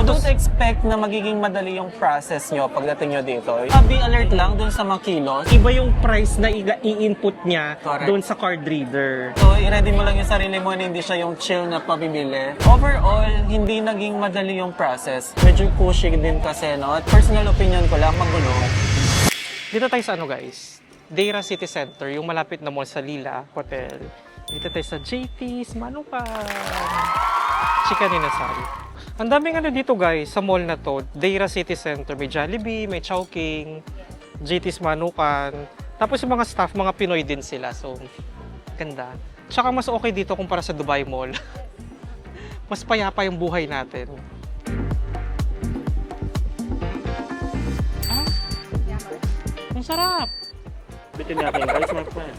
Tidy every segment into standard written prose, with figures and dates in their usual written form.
Don't expect na magiging madali yung process nyo pagdating nyo dito. Be alert lang dun sa mga kilos. Iba yung price na i-input niya Correct. doon sa card reader. So, i-ready mo lang yung sarili mo na hindi siya yung chill na pabibili. Overall, hindi naging madali yung process. Medyo pushy din kasi, no? At personal opinion ko lang, magulo. Dito tayo sa ano guys, Deira City Center, yung malapit na mall sa Lila Hotel. Dito tayo sa JT's Manukan. Chicken Inasal. Ang daming ano dito guys, sa mall na to. Deira City Center, may Jollibee, may Chowking, JT's Manukan. Tapos yung mga staff, mga Pinoy din sila. So, ganda. Tsaka mas okay dito kumpara sa Dubai Mall. Mas payapa yung buhay natin. Ah, ang sarap! Bitin natin, guys, my friend.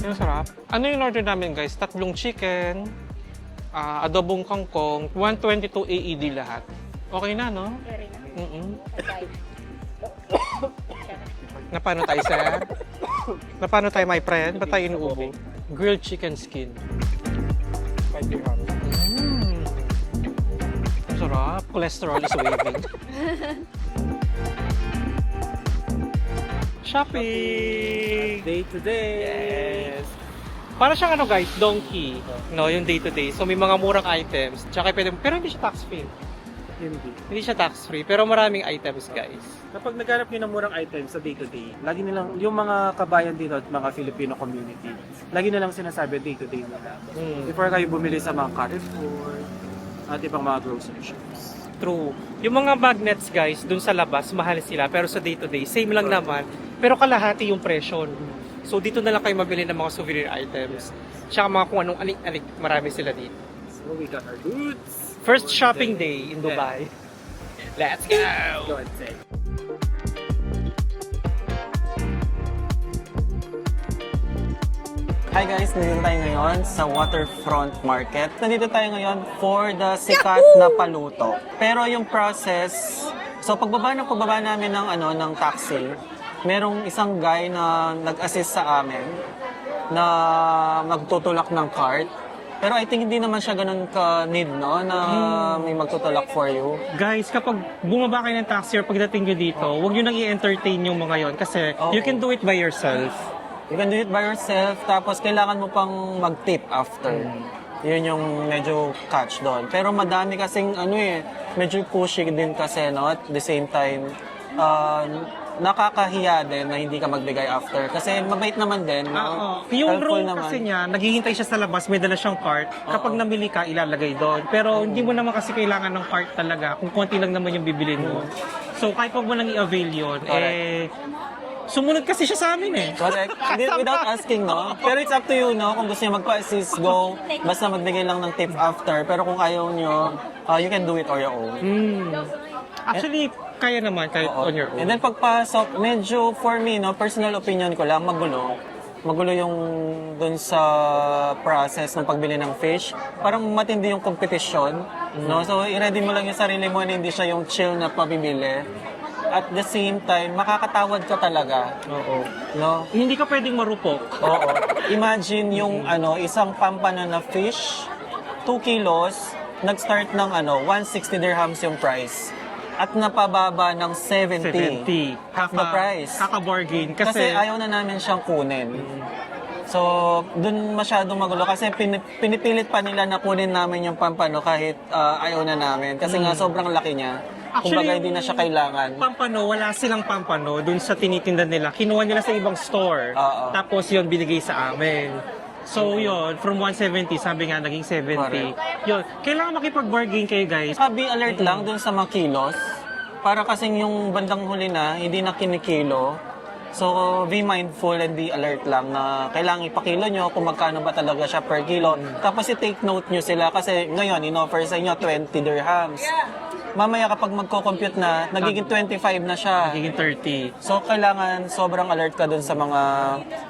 Ang sarap. Ano yung order namin guys? 3 chicken, adobong kangkong, 122 AED lahat. Okay na, no? Very na. Napano tayo, sir? Napano tayo, my friend? Ba't tayo inuubo? Grilled chicken skin. Ang sarap. Cholesterol is waving. Shopping! Day to day. Yes. Para siyang ano guys, donkey. No, yung day to day. So may mga murang items. Tsaka pwede, pero hindi siya tax free. Hindi siya tax free, pero maraming items guys. Kapag naghanap nyo ng murang items sa day-to-day, lagi nilang, yung mga kabayan dito at mga Filipino community, lagi nilang sinasabi day-to-day nila. Before kayo bumili sa mga Carrefour, at ibang mga grocery shops. True. Yung mga magnets guys, dun sa labas, mahal sila. Pero sa day to day, same lang naman. Pero kalahati yung presyo. So dito na lang kayo mabili ng mga souvenir items. Tsaka mga kung anong alik-alik, marami sila dito. So we got our goods. First shopping day in Dubai. Let's go! Go and say. Hi guys, nandito tayo ngayon sa Waterfront Market. Nandito tayo ngayon for the sikat na paluto. Pero yung process, so pagbaba namin ng taxi, merong isang guy na nag-assist sa amin na magtutulak ng cart. Pero I think hindi naman siya ganun ka-need, no? Na may magtutulak for you. Guys, kapag bumaba kayo ng taxi or pagdating nyo dito, huwag nyo nang i-entertain yung mga yon kasi you can do it by yourself. You can do it by yourself, tapos kailangan mo pang mag-tip after. Yun yung medyo catch doon. Pero madami kasing medyo pushy din kasi, no? At the same time, nakakahiya din na hindi ka magbigay after. Kasi mabait naman din, no? Yung Helpful room naman. kasi niya, naghihintay siya sa labas, may dala siyang cart. Kapag namili ka, ilalagay doon. Pero hindi mo naman kasi kailangan ng cart talaga kung konti lang naman yung bibilin mo. So kahit wag mo nang i-avail yun, sumunod kasi siya sa amin eh. Correct. Without asking, no? Pero it's up to you, no? Kung gusto niyo magpa-assist, go. Basta magbigay lang ng tip after. Pero kung ayaw niyo, you can do it on your own. Actually, kaya naman kahit on your own. And then pagpasok, medyo for me, no, personal opinion ko lang, magulo. Magulo yung dun sa process ng pagbili ng fish. Parang matindi yung competition, no? So, i-ready mo lang yung sarili mo na hindi siya yung chill na pabibili. At the same time, makakatawad ka talaga. Oo. No? Hindi ka pwedeng marupok. Oo. Imagine yung isang pampano na fish, 2 kilos, nag-start ng 160 dirhams yung price. At napababa ng 70. Half the price. Kaka-bargain. Kasi ayaw na namin siyang kunin. So, dun masyadong magulo kasi pinipilit pa nila na kunin namin yung pampano kahit ayaw na namin. Kasi nga sobrang laki niya. Kumbaga hindi na siya kailangan. Pampano, wala silang pampano dun sa tinitinda nila. Kinuha nila sa ibang store. Oo. Tapos yun, binigay sa amin. So yun, from 170, sabi nga, naging 70. Correct. Yun, kailangan makipag-bargain kayo guys. Be alert lang dun sa mga kilos. Para kasing yung bandang huli na, hindi na kinikilo. So, be mindful and be alert lang na kailangan ipakilo nyo kung magkano ba talaga siya per kilo. Tapos i-take note nyo sila kasi ngayon, in-offer sa inyo 20 dirhams. Mamaya kapag magko-compute na, nagiging 25 na siya. Nagiging 30. So, kailangan sobrang alert ka dun sa mga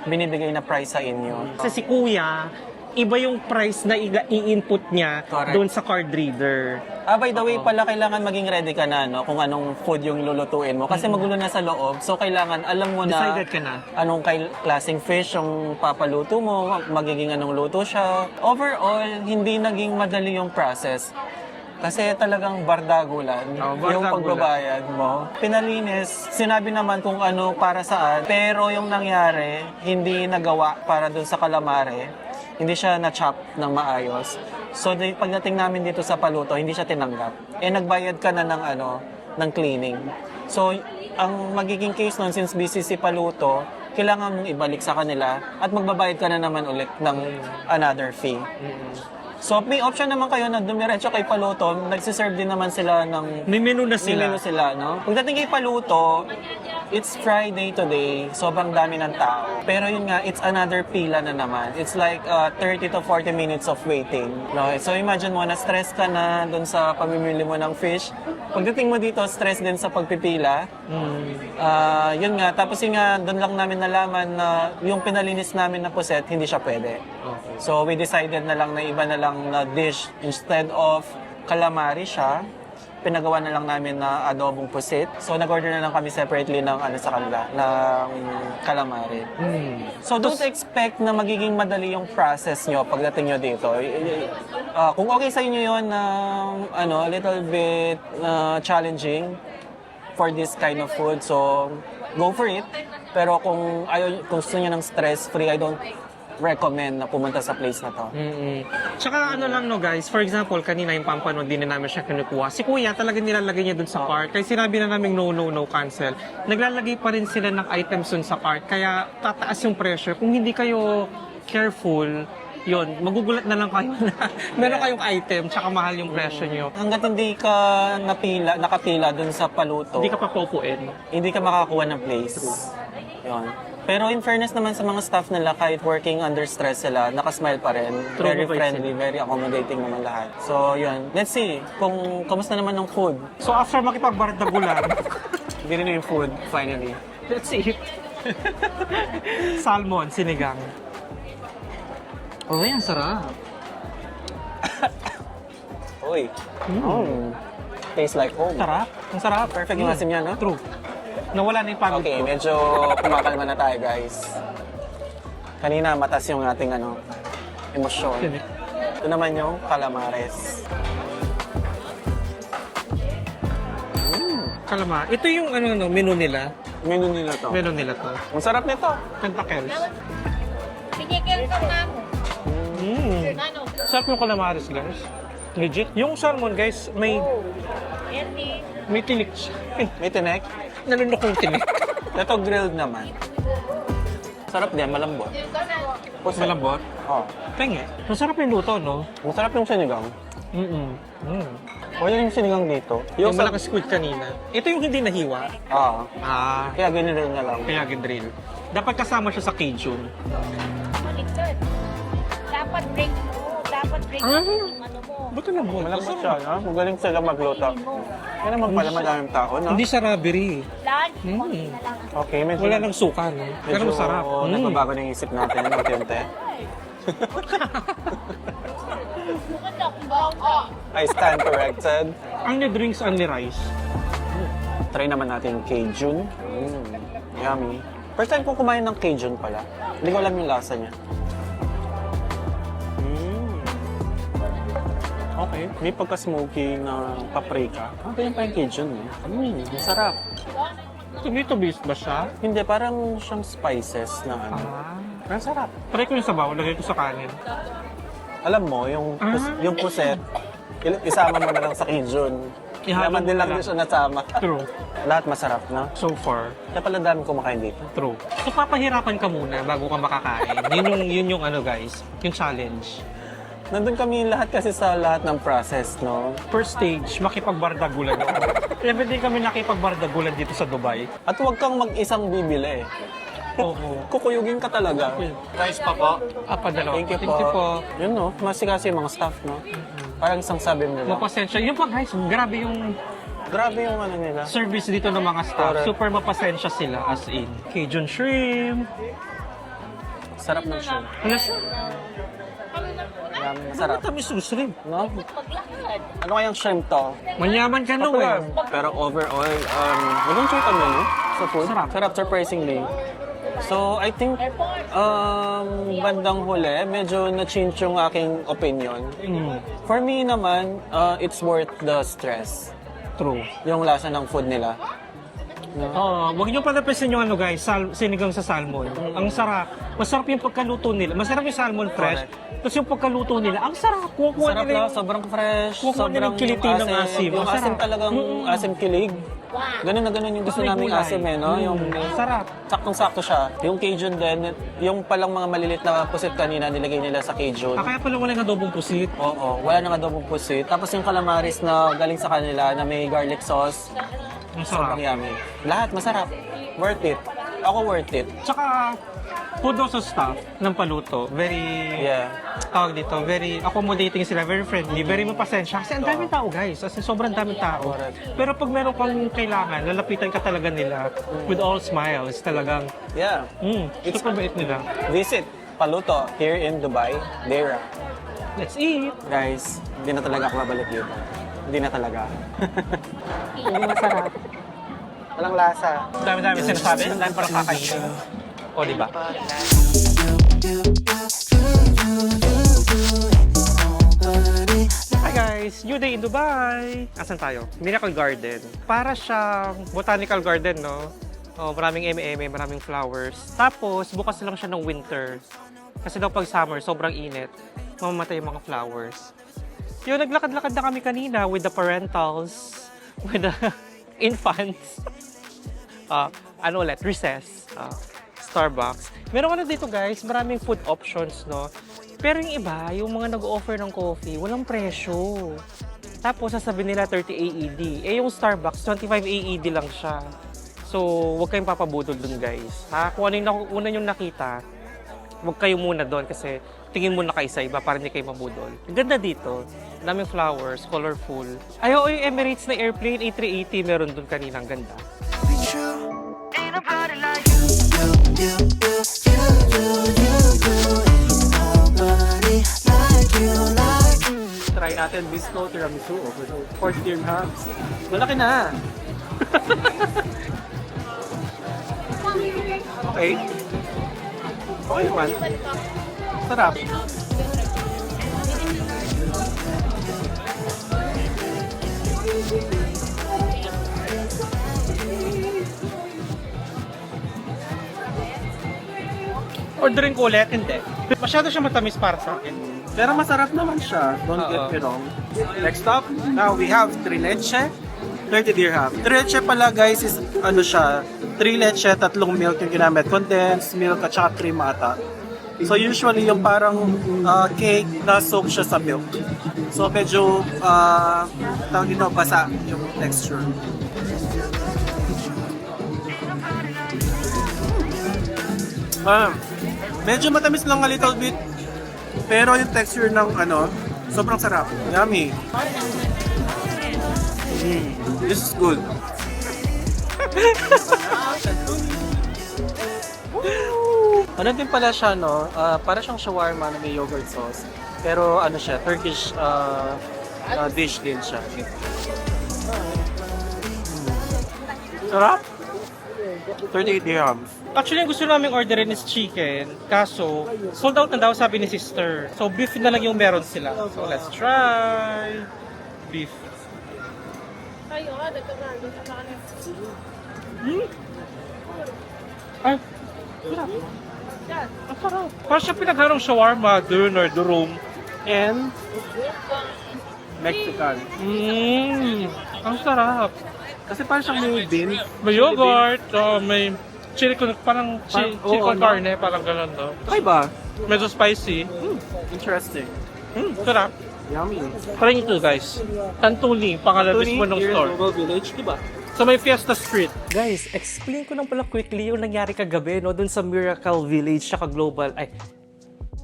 binibigay na price sa inyo. Kasi si kuya, iba yung price na i-input niya Correct. doon sa card reader. By the way pala, kailangan maging ready ka na, no? Kung anong food yung lulutuin mo. Kasi magulo na sa loob. So, kailangan alam mo na Decided ka na. anong klaseng fish yung papaluto mo, magiging anong luto siya. Overall, hindi naging madali yung process. Kasi talagang bardagulan bardagulan. yung pagbabayad mo. Pinalinis, sinabi naman kung ano para saan, pero yung nangyari, hindi nagawa para dun sa calamari. Hindi siya na-chop ng maayos. So, pagdating namin dito sa paluto, hindi siya tinanggap. Nagbayad ka na ng cleaning. So, ang magiging case nun, since BCC paluto, kailangan mong ibalik sa kanila at magbabayad ka na naman ulit ng another fee. So, may option naman kayo na dumiretso kay Paluto. Nagsiserve din naman sila ng... May menu na May menu sila, no? Pagdating kay Paluto, it's Friday today. Sobrang dami ng tao. Pero yun nga, it's another pila na naman. It's like 30 to 40 minutes of waiting. No? So, imagine mo, na-stress ka na dun sa pamimili mo ng fish. Pagdating mo dito, stress din sa pagpipila. Yun nga, tapos yun nga, dun lang namin nalaman na yung pinalinis namin na puset, hindi siya pwede. So, we decided na lang na iba na lang na dish. Instead of calamari siya, pinagawa na lang namin na adobong pusit. So, nag-order na lang kami separately ng sa kanila, ng calamari. So, don't expect na magiging madali yung process nyo pagdating nyo dito. Kung okay sa inyo yun na a little bit challenging for this kind of food, so go for it. Pero kung gusto nyo ng stress-free, I don't recommend na pumunta sa place na to. Tsaka lang guys, for example, kanina yung pampano, din na namin siya kinukuha. Si Kuya talaga nilalagay niya dun sa cart. Kaya sinabi na namin no, cancel. Naglalagay pa rin sila ng items dun sa cart. Kaya tataas yung pressure. Kung hindi kayo careful, yun, magugulat na lang kayo na meron kayong item, tsaka mahal yung presyo nyo. Hanggat hindi ka nakapila dun sa paluto, Hindi ka pa pupuin. hindi ka makakuha ng place. Yun. Pero in fairness naman sa mga staff nila, kahit working under stress sila, nakasmile pa rin. True, Very mabait friendly, very accommodating naman lahat. So, yun. Let's see kung kamusta naman ng food. So after makipagbardagulan, Hindi rin yung food, finally. let's eat. Salmon, sinigang. Oh, yan, sarap. Uy. Tastes like home. Sarap. Ang sarap. Perfect yung asim niya, no? True. Nawala na yung pagod Okay, ko. medyo kumakalma na tayo, guys. Kanina, matas yung ating emosyon. Ito naman yung calamares. Kalama. Ito yung menu nila. Menu nila to. Menu nila to. Ang sarap nito. Tentacles. Pinigil ka nga mo. Ano? Sarap yung calamares, guys. Legit. Yung salmon, guys, may tinik siya. May tinek. Nalunok yung tinik. Ito grilled naman. Sarap din, malambot. Malambot. Oh. Penge. Masarap yung luto, no? Masarap yung sinigang. Wala yung sinigang dito. Yung sa- malaking squid kanina. Ito yung hindi nahiwa. Kaya giniril na lang. Kaya gindrill. Dapat kasama siya sa Cajun. Baliktad. Dapat break mo. Dapat break mo yung ano mo. Ba't alam mo? Malambot siya, no? Magaling sila magluto. Kaya naman pala madaming tao, no? Hindi siya rubbery. Lunch, konti na lang. Okay, medyo... Wala nang suka, no? Pero Medyo masarap. nagbabago na yung isip natin, unti-unti. Maganda kung bawang. I stand corrected. Only drinks, only rice. Try naman natin yung Cajun. Yummy. First time ko kumain ng Cajun pala. Hindi ko alam yung lasa niya. Okay. May pagka-smoky na paprika. Okay pa yung Cajun, eh. Masarap. Tomato-based ba siya? Hindi, parang siyang spices na ano. Ang sarap. Try ko yung sabaw, lagay ko sa kanin. Alam mo, yung puset, isama mo na lang sa Cajun. Ihalo Naman mo din na lang lang. din siya nasama. True. Lahat masarap, no? So far, Kaya pala dami kumakain dito. true. So papahirapan ka muna bago ka makakain. Yun yung guys, yung challenge. Nandun kami lahat kasi sa lahat ng process, no? First stage, makipagbardagulan. Everyday kami nakipagbardagulan dito sa Dubai. At huwag kang mag-isang bibili. Oo. Kukuyugin ka talaga. Price pa po. Padalawa. Thank you po. Yun, no? Masikaso yung mga staff, no? Parang isang sabi nila. Mapasensya. Yung pa guys, grabe yung Grabe yung ano nila. service dito ng mga staff. Correct. Super mapasensya sila as in. Cajun shrimp. Sarap ng show. Ano siya? Masarap. Matamis yung shrimp. No? Maglakad. Ano kayang shrimp to? Manyaman ka no eh. Pero overall, magandang try kami, no? Sa food. Sarap. Sarap, surprisingly. So, I think, bandang huli, medyo na-change yung aking opinion. For me naman, it's worth the stress. True. Yung lasa ng food nila. Wag niyo palapisin yung ano guys, sinigang sa salmon. Ang sarap. Masarap yung pagkaluto nila. Masarap yung salmon fresh. Tapos yung pagkaluto nila, ang sarap. Kuha Sarap nila lang, sobrang fresh, kuha nila sobrang yung kiliti ng asim. Yung Masarap. asim talagang asim kilig. Ganun na ganun yung gusto May naming gulay. asim eh, no? Yung sarap. saktong-sakto siya. Yung Cajun din, yung palang mga malilit na pusit kanina nilagay nila sa Cajun. Kaya pala wala ng adobong pusit. Oo, wala nang adobong pusit. Tapos yung calamaris na galing sa kanila na may garlic sauce, Ang sarap. sobrang yummy. Lahat masarap. Worth it. Ako worth it. Tsaka, food also staff ng paluto. Very, Yeah. tawag dito, very accommodating sila, very friendly, very mapasensya. Kasi ang daming tao guys, as in sobrang daming tao. Pero pag meron kang kailangan, lalapitan ka talaga nila with all smiles. Talagang, Yeah. it's super bait nila. Visit Paluto here in Dubai, Deira. Let's eat! Guys, hindi na talaga ako babalik dito. Hindi na talaga. Hindi masarap. Walang lasa. Dami-dami sinasabi, ang dami parang kakainin. O, di ba? Hi guys! New day in Dubai! Asan tayo? Miracle Garden. Para siyang botanical garden, no? Oh, maraming eme-eme, maraming flowers. Tapos, bukas lang siya ng winter. Kasi daw pag summer, sobrang init. Mamamatay yung mga flowers. Yung naglakad-lakad na kami kanina with the parentals, with the infants. Ano ulit? Recess. Starbucks. Meron ano dito guys, maraming food options, no? Pero yung iba, yung mga nag-offer ng coffee, walang presyo. Tapos sasabihin nila 30 AED. Eh yung Starbucks, 25 AED lang siya. So, huwag kayong papabudol dun guys. Ha? Kung ano yung una yung nakita, huwag kayo muna doon kasi tingin muna kayo sa iba para hindi kayo mabudol. Ang ganda dito. Daming flowers, colorful. Ayaw, yung Emirates na airplane, A380, meron doon kanina. Ang ganda. Try natin Bisco Tiramisu over 40 dirhams. Malaki na. Okay. Okay naman. Sarap. Orderin ko ulit, hindi. Masyado siya matamis para sa akin. Pero masarap naman siya. Don't get me wrong. Next up, now we have trileche. 30 dirham. Trileche pala guys is ano siya, 3 leche, 3 milk yung ginamit. Condensed milk at saka cream ata. So usually yung parang cake na soak siya sa milk. So medyo tawag dito basa yung texture. Medyo matamis lang a little bit. Pero yung texture ng ano, sobrang sarap. Yummy. This is good. Ano din pala siya, no? Para siyang shawarma na may yogurt sauce. Pero ano siya, Turkish dish din siya. Sarap. 38 dirhams. Actually, ang gusto namin orderin is chicken. Kaso, sold out na daw sabi ni sister. So, beef na lang yung meron sila. So, let's try. Beef. Ay, sarap. Ang sarap. Parang siya pinagharong shawarma, doner, durum, and Mexican. ang sarap. Kasi parang siyang may bean. May yogurt, may chili con, parang chili oo, con no? carne, parang gano'n, no? Okay ba? Medyo spicy. Interesting. Sarap. Yummy. Try ito guys. Tantuli, pangalan mismo ng store. Global Village, di ba? Sa may Fiesta Street. Guys, explain ko lang pala quickly yung nangyari kagabi, no, dun sa Miracle Village, tsaka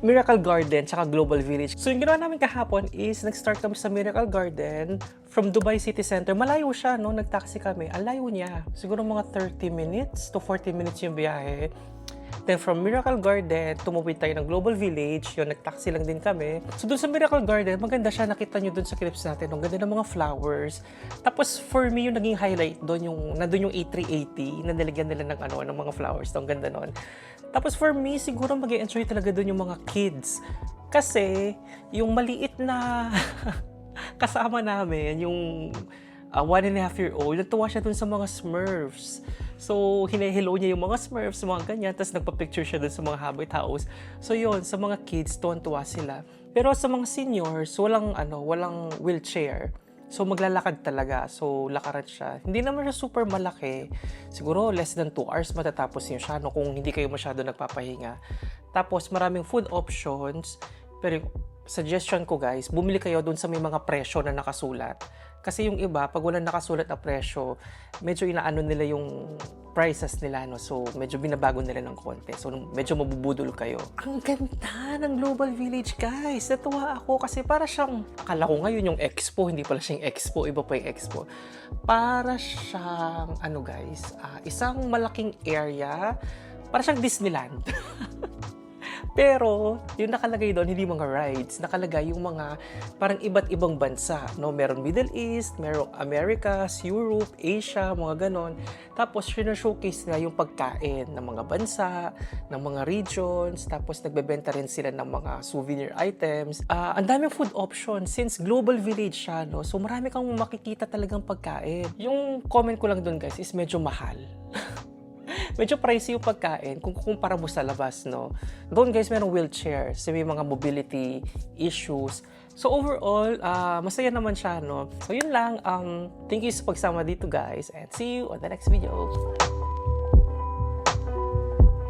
Miracle Garden, tsaka Global Village. So yung ginawa namin kahapon is, nag-start kami sa Miracle Garden from Dubai City Center. Malayo siya, no? Nag-taxi kami. Ang layo niya. Siguro mga 30 minutes to 40 minutes yung biyahe. Then from Miracle Garden, tumuwid tayo ng Global Village. Yun, nag-taxi lang din kami. So dun sa Miracle Garden, maganda siya. Nakita nyo dun sa clips natin. Ang ganda ng mga flowers. Tapos for me, yung naging highlight doon, nandun yung A380 na nilagyan nila ng mga flowers. Ang ganda nun. Tapos for me, siguro mag-enjoy talaga doon yung mga kids. Kasi yung maliit na kasama namin, yung 1.5-year-old, natuwa siya dun sa mga Smurfs. So, hinahilo niya yung mga Smurfs, mga ganyan, tapos nagpa-picture siya dun sa mga Hobbit house. So, yun, sa mga kids, tuwan-tuwa sila. Pero sa mga seniors, walang wheelchair. So, maglalakad talaga. So, lakaran siya. Hindi naman siya super malaki. Siguro, less than 2 hours matatapos niyo siya, no, kung hindi kayo masyado nagpapahinga. Tapos, maraming food options. Pero, suggestion ko guys, bumili kayo dun sa may mga presyo na nakasulat. Kasi yung iba, pag walang nakasulat na presyo, medyo inaano nila yung prices nila, no? So, medyo binabago nila ng konti. So, medyo mabubudol kayo. Ang ganda ng Global Village, guys! Natuwa ako kasi para siyang, akala ko ngayon yung expo, hindi pala siyang expo, iba pa yung expo. Para siyang, guys, isang malaking area, para siyang Disneyland. Pero, yung nakalagay doon, hindi mga rides. Nakalagay yung mga parang iba't ibang bansa. No? Meron Middle East, meron Americas, Europe, Asia, mga ganon. Tapos, showcase nila yung pagkain ng mga bansa, ng mga regions. Tapos, nagbebenta rin sila ng mga souvenir items. Ang daming food options since Global Village siya. No? So, marami kang makikita talagang pagkain. Yung comment ko lang doon, guys, is medyo mahal. Medyo pricey yung pagkain kung kukumpara mo sa labas, no? Doon guys, merong wheelchair, so may mga mobility issues. So overall, masaya naman siya, no? So yun lang, thank you sa pagsama dito guys, and see you on the next video.